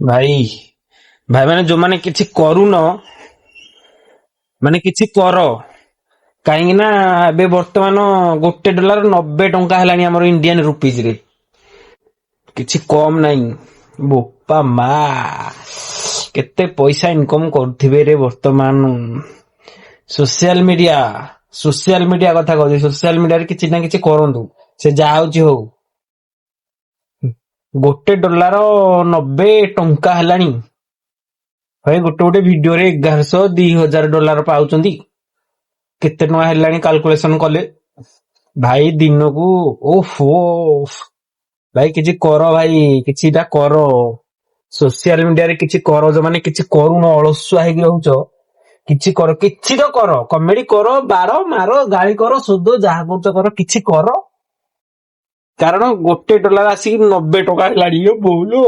ଭାଇ ଭାଇ ମାନେ ଯୋଉମାନେ କିଛି କରୁନ ମାନେ କିଛି କର। କାହିଁକି ନା ଏବେ ବର୍ତ୍ତମାନ $1 90 ହେଲାଣି ଆମର ଇଣ୍ଡିଆନ ରୁପିଜ ରେ। କିଛି କମ ନାହିଁ। ବୋପା ମା କେତେ ପଇସା ଇନକମ କରୁଥିବେ ରେ ବର୍ତ୍ତମାନ। ସୋସିଆଲ ମିଡିଆ ସୋସିଆଲ ମିଡିଆ କଥା କହୁଛି। ସୋସିଆଲ ମିଡିଆରେ କିଛି ନା କିଛି କରନ୍ତୁ। ସେ ଯାହା ହଉଛି ହଉ। $1 90 ହେଲାଣି। ଭାଇ ଗୋଟେ ଗୋଟେ ଭିଡିଓରେ 1100 2000 ଡଲାର ପାଉଛନ୍ତି। କେତେ ଟଙ୍କା ହେଲାଣି କାଲକୁଲେସନ କଲେ? ଭାଇ ଦିନକୁ ଓଫୋ। ଭାଇ କିଛି କର ଭାଇ କିଛିଟା କର। ସୋସିଆଲ ମିଡିଆରେ କିଛି କର। ଯୋଉମାନେ କିଛି କରୁନ ଅଳସୁଆ ହେଇକି ରହୁଛ କିଛି କର। କିଛି ତ କର। କମେଡି କର, ବାର ମାର, ଗାଳି କର, ଶୋଧ, ଯାହା କରୁଛ କର, କିଛି କର। କାରଣ $1 ଆସିକି $90 ହେଲାଣି। ଇଏ ବୋଉଲୋ।